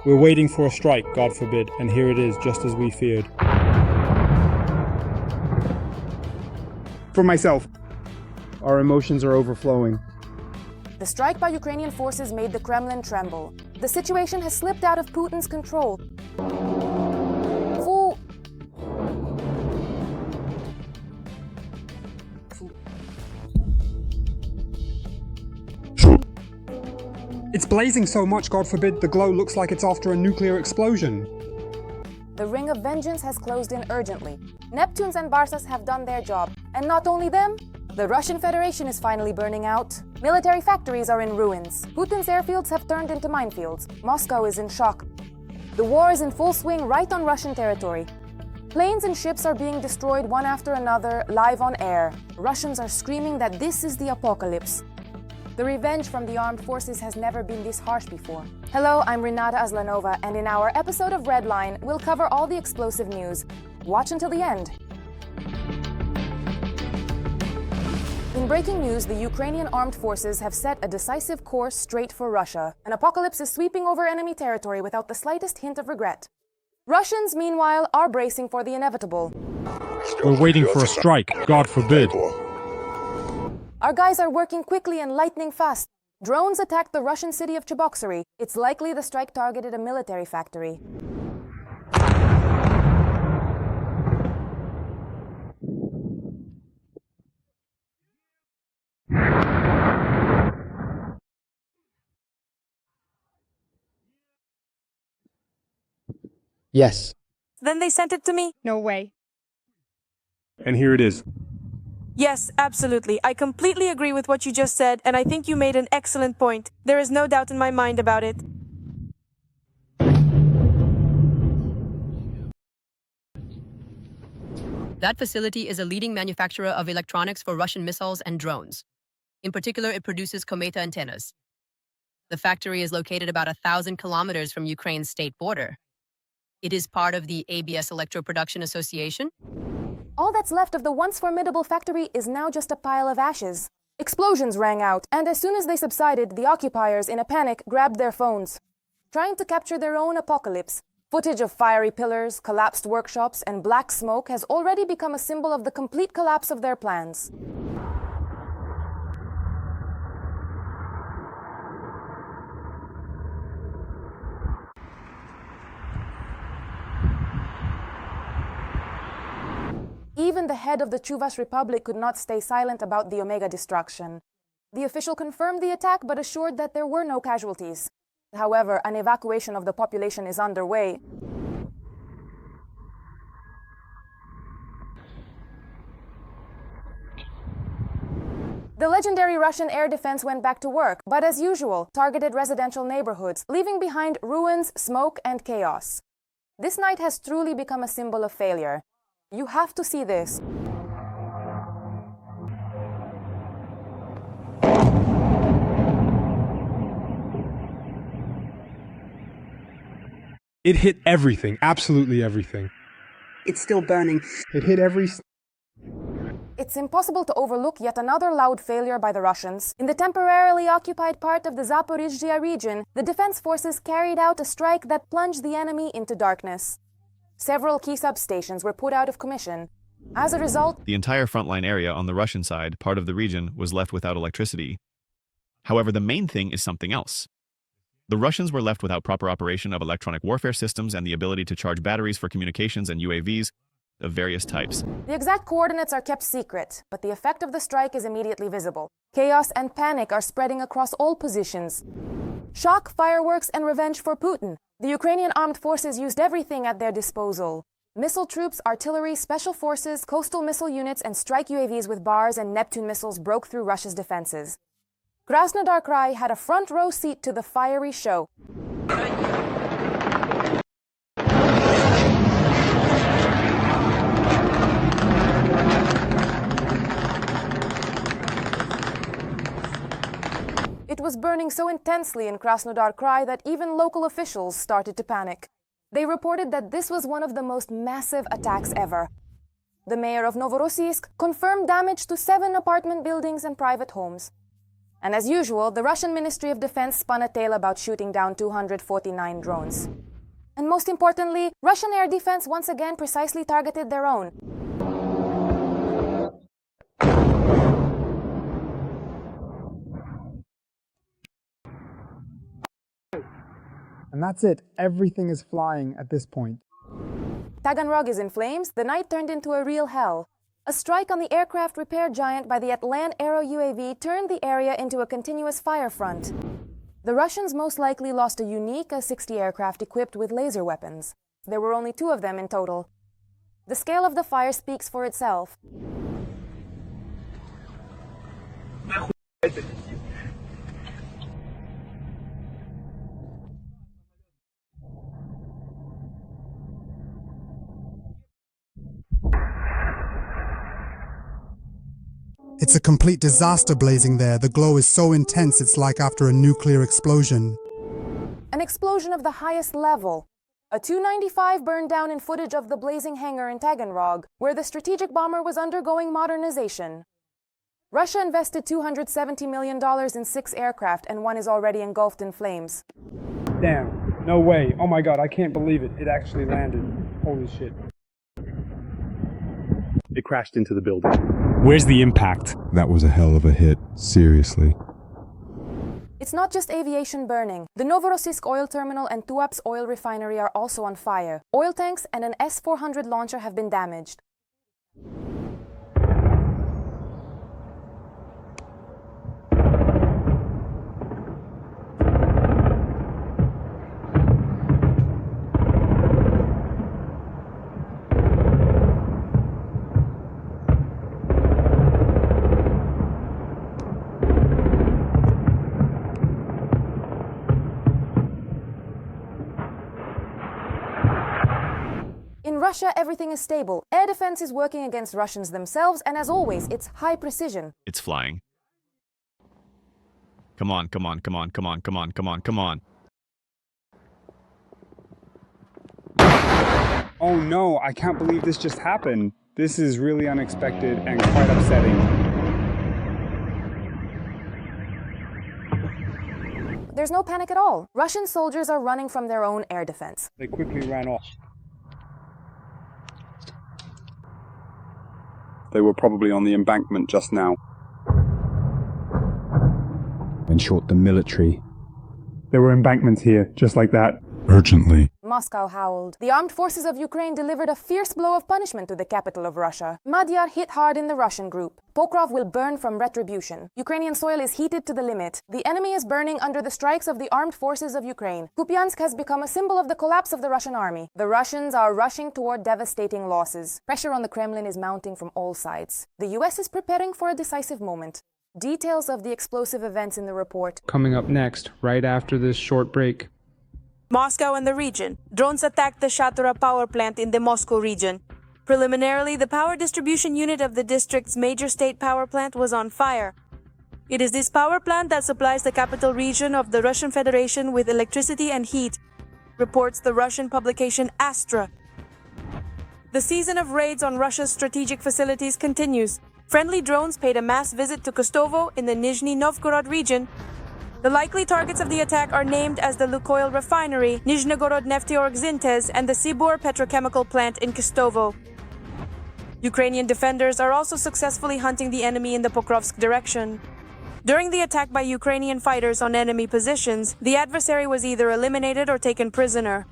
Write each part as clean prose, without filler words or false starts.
We're waiting for a strike, God forbid, and here it is, just as we feared. For myself, our emotions are overflowing. The strike by Ukrainian forces made the Kremlin tremble. The situation has slipped out of Putin's control. Fool. It's blazing so much, God forbid, the glow looks like it's after a nuclear explosion. The ring of vengeance has closed in urgently. Neptunes and Barsas have done their job. And not only them, the Russian Federation is finally burning out. Military factories are in ruins. Putin's airfields have turned into minefields. Moscow is in shock. The war is in full swing right on Russian territory. Planes and ships are being destroyed one after another, live on air. Russians are screaming that this is the apocalypse. The revenge from the armed forces has never been this harsh before. Hello, I'm Renata Aslanova, and in our episode of Red Line, we'll cover all the explosive news. Watch until the end. In breaking news, the Ukrainian armed forces have set a decisive course straight for Russia. An apocalypse is sweeping over enemy territory without the slightest hint of regret. Russians, meanwhile, are bracing for the inevitable. We're waiting for a strike, God forbid. Our guys are working quickly and lightning fast. Drones attacked the Russian city of Cheboksary. It's likely the strike targeted a military factory. Yes. Then they sent it to me? No way. And here it is. Yes, absolutely. I completely agree with what you just said, and I think you made an excellent point. There is no doubt in my mind about it. That facility is a leading manufacturer of electronics for Russian missiles and drones. In particular, it produces Kometa antennas. The factory is located about 1,000 kilometers from Ukraine's state border. It is part of the ABS Electro Production Association. All that's left of the once formidable factory is now just a pile of ashes. Explosions rang out, and as soon as they subsided, the occupiers, in a panic, grabbed their phones, trying to capture their own apocalypse. Footage of fiery pillars, collapsed workshops, and black smoke has already become a symbol of the complete collapse of their plans. Even the head of the Chuvash Republic could not stay silent about the Omega destruction. The official confirmed the attack but assured that there were no casualties. However, an evacuation of the population is underway. The legendary Russian air defense went back to work, but as usual, targeted residential neighborhoods, leaving behind ruins, smoke, and chaos. This night has truly become a symbol of failure. You have to see this. It hit everything, absolutely everything. It's still burning. It hit every... It's impossible to overlook yet another loud failure by the Russians. In the temporarily occupied part of the Zaporizhzhia region, the defense forces carried out a strike that plunged the enemy into darkness. Several key substations were put out of commission. As a result, the entire frontline area on the Russian side, part of the region, was left without electricity. However, the main thing is something else. The Russians were left without proper operation of electronic warfare systems and the ability to charge batteries for communications and UAVs of various types. The exact coordinates are kept secret, but the effect of the strike is immediately visible. Chaos and panic are spreading across all positions. Shock, fireworks, and revenge for Putin. The Ukrainian armed forces used everything at their disposal. Missile troops, artillery, special forces, coastal missile units, and strike UAVs with Bars and Neptune missiles broke through Russia's defenses. Krasnodar Krai had a front row seat to the fiery show. It was burning so intensely in Krasnodar Krai that even local officials started to panic. They reported that this was one of the most massive attacks ever. The mayor of Novorossiysk confirmed damage to 7 apartment buildings and private homes. And as usual, the Russian Ministry of Defense spun a tale about shooting down 249 drones. And most importantly, Russian air defense once again precisely targeted their own. And that's it. Everything is flying at this point. Taganrog is in flames. The night turned into a real hell. A strike on the aircraft repair giant by the Atlan Aero UAV turned the area into a continuous fire front. The Russians most likely lost a unique A-60 aircraft equipped with laser weapons. There were only 2 of them in total. The scale of the fire speaks for itself. It's a complete disaster blazing there. The glow is so intense it's like after a nuclear explosion. An explosion of the highest level. A Tu-95 burned down in footage of the blazing hangar in Taganrog, where the strategic bomber was undergoing modernization. Russia invested $270 million in 6 aircraft, and 1 is already engulfed in flames. Damn. No way. Oh my god, I can't believe it. It actually landed. Holy shit. It crashed into the building. Where's the impact? That was a hell of a hit. Seriously. It's not just aviation burning. The Novorossiysk oil terminal and Tuapse oil refinery are also on fire. Oil tanks and an S-400 launcher have been damaged. In Russia, everything is stable. Air defense is working against Russians themselves, and as always, it's high precision. It's flying. Come on, come on, come on, come on, come on, come on, come on. Oh no, I can't believe this just happened. This is really unexpected and quite upsetting. There's no panic at all. Russian soldiers are running from their own air defense. They quickly ran off. They were probably on the embankment just now. In short, the military. There were embankments here, just like that. Urgently. Moscow howled. The armed forces of Ukraine delivered a fierce blow of punishment to the capital of Russia. Magyar hit hard in the Russian group. Pokrov will burn from retribution. Ukrainian soil is heated to the limit. The enemy is burning under the strikes of the armed forces of Ukraine. Kupiansk has become a symbol of the collapse of the Russian army. The Russians are rushing toward devastating losses. Pressure on the Kremlin is mounting from all sides. The US is preparing for a decisive moment. Details of the explosive events in the report. Coming up next, right after this short break. Moscow and the region. Drones attacked the Shatura power plant in the Moscow region. Preliminarily, the power distribution unit of the district's major state power plant was on fire. It is this power plant that supplies the capital region of the Russian Federation with electricity and heat, reports the Russian publication Astra. The season of raids on Russia's strategic facilities continues. Friendly drones paid a mass visit to Kostovo in the Nizhny Novgorod region. The likely targets of the attack are named as the Lukoil refinery, Nizhnegorod Nefteorg Zintez, and the Sibur petrochemical plant in Kostovo. Ukrainian defenders are also successfully hunting the enemy in the Pokrovsk direction. During the attack by Ukrainian fighters on enemy positions, the adversary was either eliminated or taken prisoner.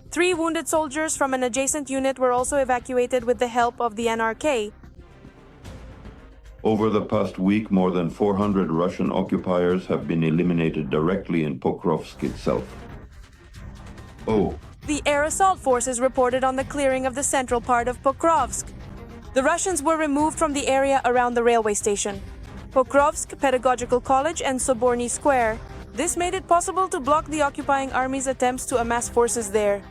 3 wounded soldiers from an adjacent unit were also evacuated with the help of the NRK. Over the past week, more than 400 Russian occupiers have been eliminated directly in Pokrovsk itself. The air assault forces reported on the clearing of the central part of Pokrovsk. The Russians were removed from the area around the railway station, Pokrovsk Pedagogical College and Soborny Square. This made it possible to block the occupying army's attempts to amass forces there.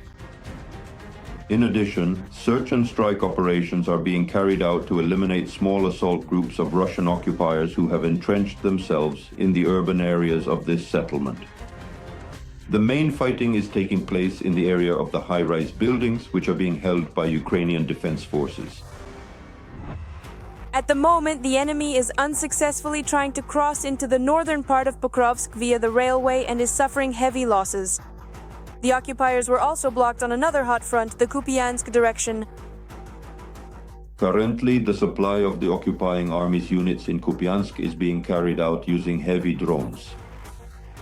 In addition, search and strike operations are being carried out to eliminate small assault groups of Russian occupiers who have entrenched themselves in the urban areas of this settlement. The main fighting is taking place in the area of the high-rise buildings, which are being held by Ukrainian defense forces. At the moment, the enemy is unsuccessfully trying to cross into the northern part of Pokrovsk via the railway and is suffering heavy losses. The occupiers were also blocked on another hot front, the Kupiansk direction. Currently, the supply of the occupying army's units in Kupiansk is being carried out using heavy drones.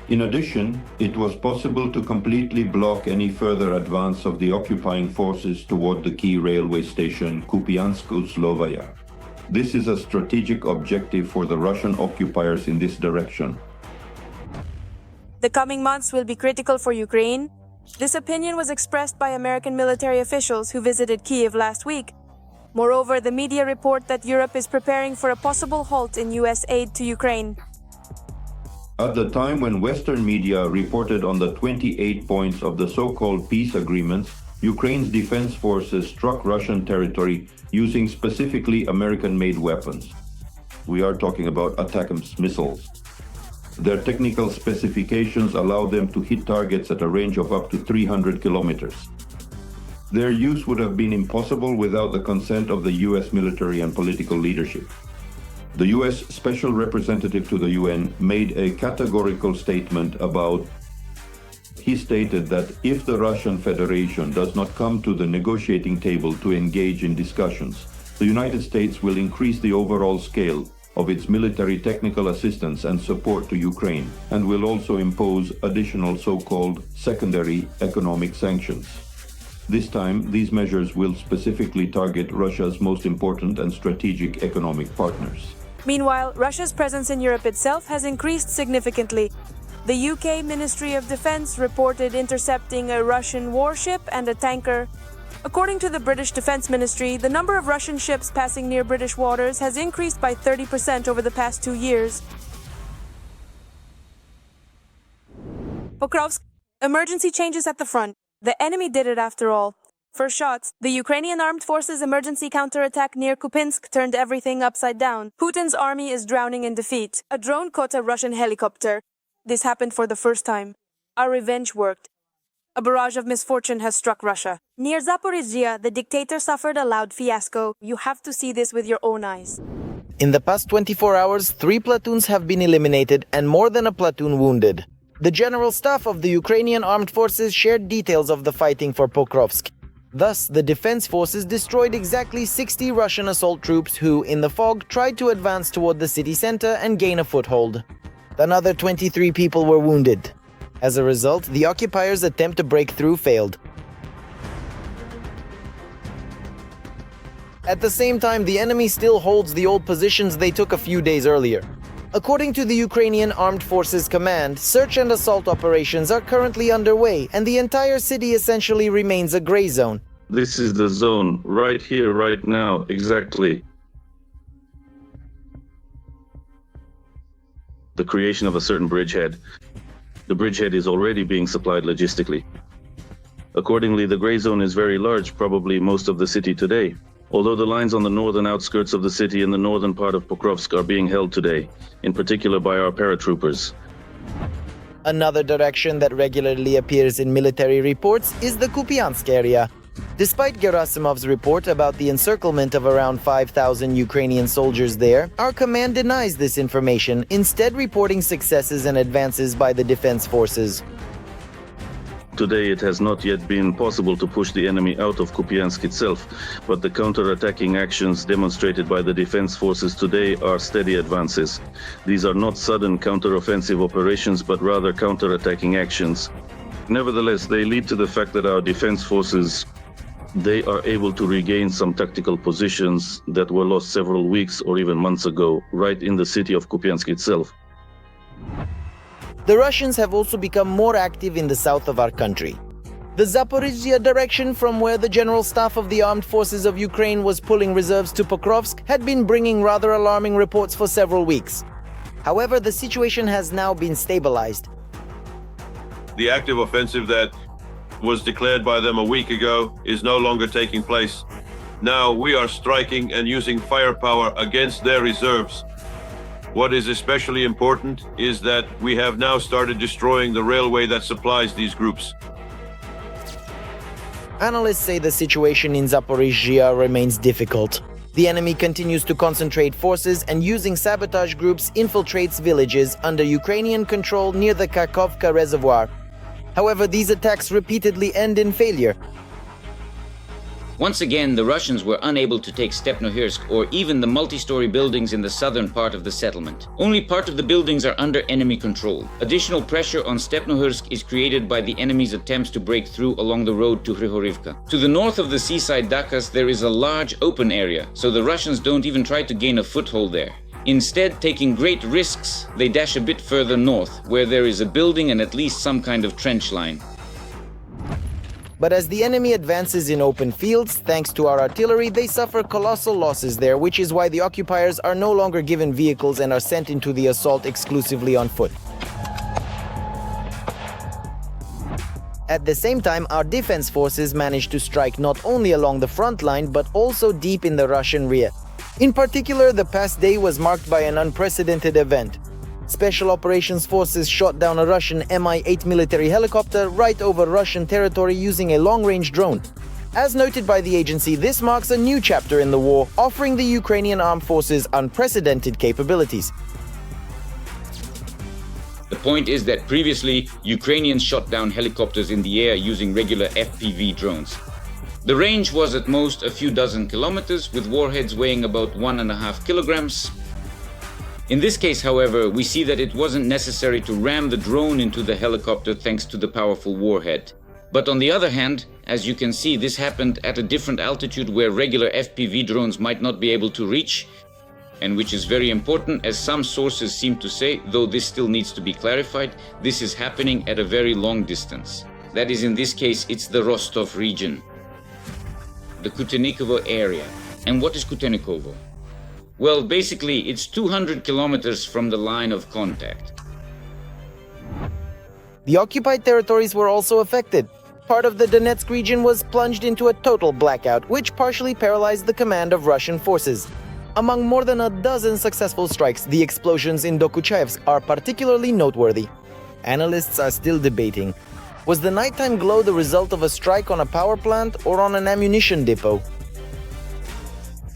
In addition, it was possible to completely block any further advance of the occupying forces toward the key railway station Kupiansk-Uzlovaya. This is a strategic objective for the Russian occupiers in this direction. The coming months will be critical for Ukraine. This opinion was expressed by American military officials who visited Kiev last week. Moreover, the media report that Europe is preparing for a possible halt in US aid to Ukraine. At the time when Western media reported on the 28 points of the so-called peace agreements, Ukraine's defense forces struck Russian territory using specifically American-made weapons. We are talking about ATACMS missiles. Their technical specifications allow them to hit targets at a range of up to 300 kilometers. Their use would have been impossible without the consent of the US military and political leadership. The US Special Representative to the UN made a categorical statement about. He stated that if the Russian Federation does not come to the negotiating table to engage in discussions, the United States will increase the overall scale of its military technical assistance and support to Ukraine, and will also impose additional so-called secondary economic sanctions. This time, these measures will specifically target Russia's most important and strategic economic partners. Meanwhile, Russia's presence in Europe itself has increased significantly. The UK Ministry of Defense reported intercepting a Russian warship and a tanker. According to the British Defense Ministry, the number of Russian ships passing near British waters has increased by 30% over the past 2 years. Pokrovsk, emergency changes at the front. The enemy did it after all. First shots, the Ukrainian Armed Forces emergency counterattack near Kupinsk turned everything upside down. Putin's army is drowning in defeat. A drone caught a Russian helicopter. This happened for the first time. Our revenge worked. A barrage of misfortune has struck Russia. Near Zaporizhzhia, the dictator suffered a loud fiasco. You have to see this with your own eyes. In the past 24 hours, 3 platoons have been eliminated and more than a platoon wounded. The General Staff of the Ukrainian Armed Forces shared details of the fighting for Pokrovsk. Thus, the defense forces destroyed exactly 60 Russian assault troops who, in the fog, tried to advance toward the city center and gain a foothold. Another 23 people were wounded. As a result, the occupiers' attempt to break through failed. At the same time, the enemy still holds the old positions they took a few days earlier. According to the Ukrainian Armed Forces Command, search and assault operations are currently underway, and the entire city essentially remains a gray zone. This is the zone, right here, right now, exactly. The creation of a certain bridgehead. The bridgehead is already being supplied logistically. Accordingly, the gray zone is very large, probably most of the city today. Although the lines on the northern outskirts of the city in the northern part of Pokrovsk are being held today, in particular by our paratroopers. Another direction that regularly appears in military reports is the Kupiansk area. Despite Gerasimov's report about the encirclement of around 5,000 Ukrainian soldiers there, our command denies this information, instead reporting successes and advances by the defense forces. Today it has not yet been possible to push the enemy out of Kupiansk itself, but the counter-attacking actions demonstrated by the defense forces today are steady advances. These are not sudden counter-offensive operations, but rather counter-attacking actions. Nevertheless, they lead to the fact that our defense forces, they are able to regain some tactical positions that were lost several weeks or even months ago, right in the city of Kupiansk itself. The Russians have also become more active in the south of our country. The Zaporizhzhia direction, from where the General Staff of the Armed Forces of Ukraine was pulling reserves to Pokrovsk, had been bringing rather alarming reports for several weeks. However, the situation has now been stabilized. The active offensive that was declared by them a week ago is no longer taking place. Now we are striking and using firepower against their reserves. What is especially important is that we have now started destroying the railway that supplies these groups. Analysts say the situation in Zaporizhzhia remains difficult. The enemy continues to concentrate forces and using sabotage groups infiltrates villages under Ukrainian control near the Kakhovka reservoir. However, these attacks repeatedly end in failure. Once again, the Russians were unable to take Stepnohirsk or even the multi-story buildings in the southern part of the settlement. Only part of the buildings are under enemy control. Additional pressure on Stepnohirsk is created by the enemy's attempts to break through along the road to Hrihorivka. To the north of the seaside Dakas, there is a large open area, so the Russians don't even try to gain a foothold there. Instead, taking great risks, they dash a bit further north, where there is a building and at least some kind of trench line. But as the enemy advances in open fields, thanks to our artillery, they suffer colossal losses there, which is why the occupiers are no longer given vehicles and are sent into the assault exclusively on foot. At the same time, our defense forces managed to strike not only along the front line, but also deep in the Russian rear. In particular, the past day was marked by an unprecedented event. Special Operations Forces shot down a Russian Mi-8 military helicopter right over Russian territory using a long-range drone. As noted by the agency, this marks a new chapter in the war, offering the Ukrainian armed forces unprecedented capabilities. The point is that previously, Ukrainians shot down helicopters in the air using regular FPV drones. The range was at most a few dozen kilometers, with warheads weighing about 1.5 kilograms. In this case, however, we see that it wasn't necessary to ram the drone into the helicopter thanks to the powerful warhead. But on the other hand, as you can see, this happened at a different altitude where regular FPV drones might not be able to reach, and which is very important, as some sources seem to say, though this still needs to be clarified, this is happening at a very long distance. That is, in this case, it's the Rostov region, the Kutenikovo area. And what is Kutenikovo? Well, basically, it's 200 kilometers from the line of contact. The occupied territories were also affected. Part of the Donetsk region was plunged into a total blackout, which partially paralyzed the command of Russian forces. Among more than a dozen successful strikes, the explosions in Dokuchaevsk are particularly noteworthy. Analysts are still debating. Was the nighttime glow the result of a strike on a power plant or on an ammunition depot?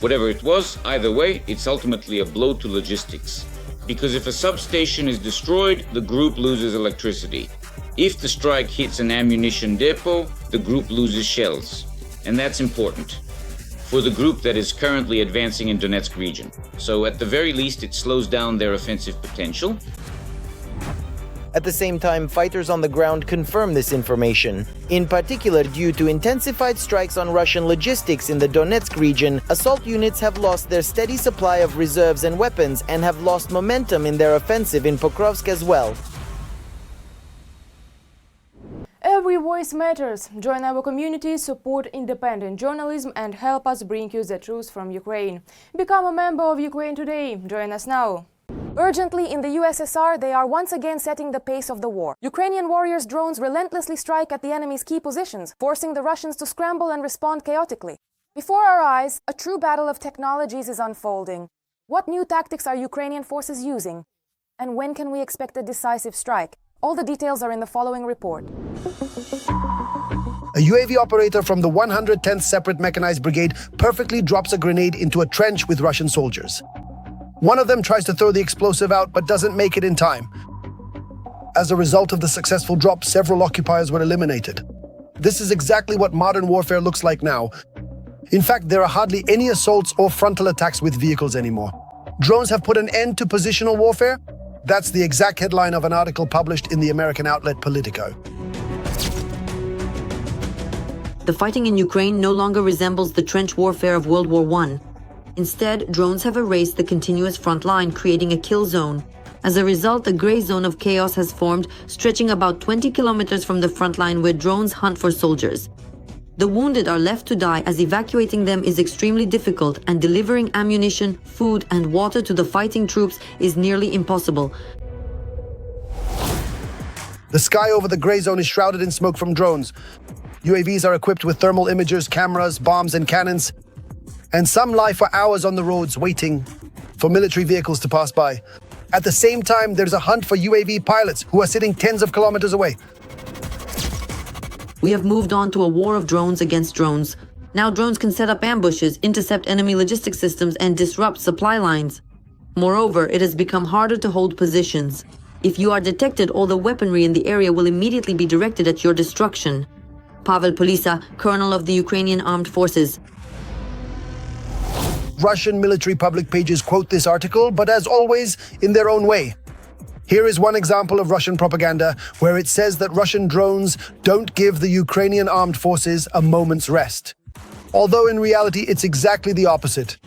Whatever it was, either way, it's ultimately a blow to logistics. Because if a substation is destroyed, the group loses electricity. If the strike hits an ammunition depot, the group loses shells. And that's important for the group that is currently advancing in Donetsk region. So at the very least, it slows down their offensive potential. At the same time, fighters on the ground confirm this information. In particular, due to intensified strikes on Russian logistics in the Donetsk region, assault units have lost their steady supply of reserves and weapons and have lost momentum in their offensive in Pokrovsk as well. Every voice matters. Join our community, support independent journalism and help us bring you the truth from Ukraine. Become a member of Ukraine Today. Join us now. Urgently, in the USSR, they are once again setting the pace of the war. Ukrainian warriors' drones relentlessly strike at the enemy's key positions, forcing the Russians to scramble and respond chaotically. Before our eyes, a true battle of technologies is unfolding. What new tactics are Ukrainian forces using? And when can we expect a decisive strike? All the details are in the following report. A UAV operator from the 110th Separate Mechanized Brigade perfectly drops a grenade into a trench with Russian soldiers. One of them tries to throw the explosive out but doesn't make it in time. As a result of the successful drop, several occupiers were eliminated. This is exactly what modern warfare looks like now. In fact, there are hardly any assaults or frontal attacks with vehicles anymore. Drones have put an end to positional warfare. That's the exact headline of an article published in the American outlet Politico. The fighting in Ukraine no longer resembles the trench warfare of World War I. Instead, drones have erased the continuous front line, creating a kill zone. As a result, a gray zone of chaos has formed, stretching about 20 kilometers from the front line where drones hunt for soldiers. The wounded are left to die as evacuating them is extremely difficult and delivering ammunition, food and water to the fighting troops is nearly impossible. The sky over the gray zone is shrouded in smoke from drones. UAVs are equipped with thermal imagers, cameras, bombs and cannons. And some lie for hours on the roads waiting for military vehicles to pass by. At the same time, there's a hunt for UAV pilots who are sitting tens of kilometers away. We have moved on to a war of drones against drones. Now drones can set up ambushes, intercept enemy logistic systems, and disrupt supply lines. Moreover, it has become harder to hold positions. If you are detected, all the weaponry in the area will immediately be directed at your destruction. Pavel Polisa, Colonel of the Ukrainian Armed Forces. Russian military public pages quote this article, but as always, in their own way. Here is one example of Russian propaganda where it says that Russian drones don't give the Ukrainian armed forces a moment's rest. Although in reality, it's exactly the opposite.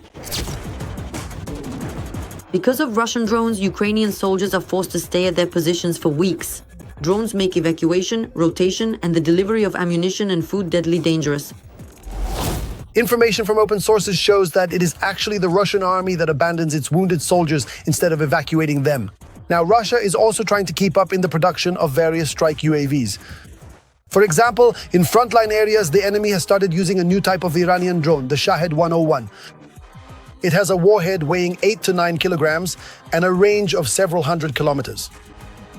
Because of Russian drones, Ukrainian soldiers are forced to stay at their positions for weeks. Drones make evacuation, rotation, and the delivery of ammunition and food deadly dangerous. Information from open sources shows that it is actually the Russian army that abandons its wounded soldiers instead of evacuating them. Now, Russia is also trying to keep up in the production of various strike UAVs. For example, in frontline areas, the enemy has started using a new type of Iranian drone, the Shahed 101. It has a warhead weighing 8 to 9 kilograms and a range of several hundred kilometers.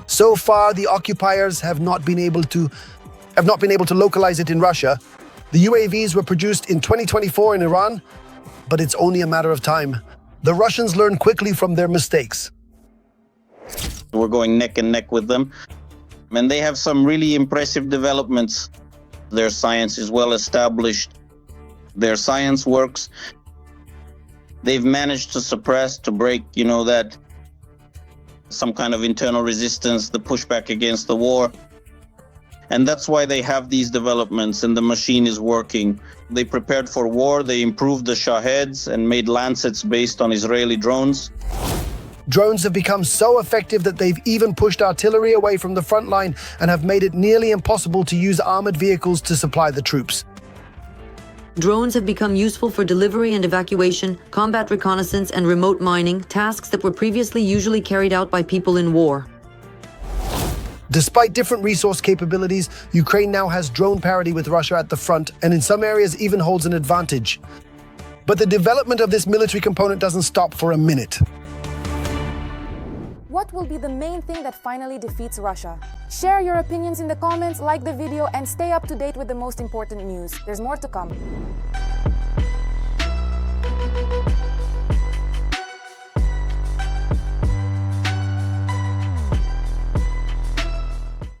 So far, the occupiers have not been able to localize it in Russia. The UAVs were produced in 2024 in Iran, but it's only a matter of time. The Russians learn quickly from their mistakes. We're going neck and neck with them, and they have some really impressive developments. Their science is well established. Their science works. They've managed to suppress, to break, that some kind of internal resistance, the pushback against the war. And that's why they have these developments, and the machine is working. They prepared for war, they improved the Shaheds and made Lancets based on Israeli drones. Drones have become so effective that they've even pushed artillery away from the front line and have made it nearly impossible to use armored vehicles to supply the troops. Drones have become useful for delivery and evacuation, combat reconnaissance, and remote mining, tasks that were previously usually carried out by people in war. Despite different resource capabilities, Ukraine now has drone parity with Russia at the front, and in some areas even holds an advantage. But the development of this military component doesn't stop for a minute. What will be the main thing that finally defeats Russia? Share your opinions in the comments, like the video, and stay up to date with the most important news. There's more to come.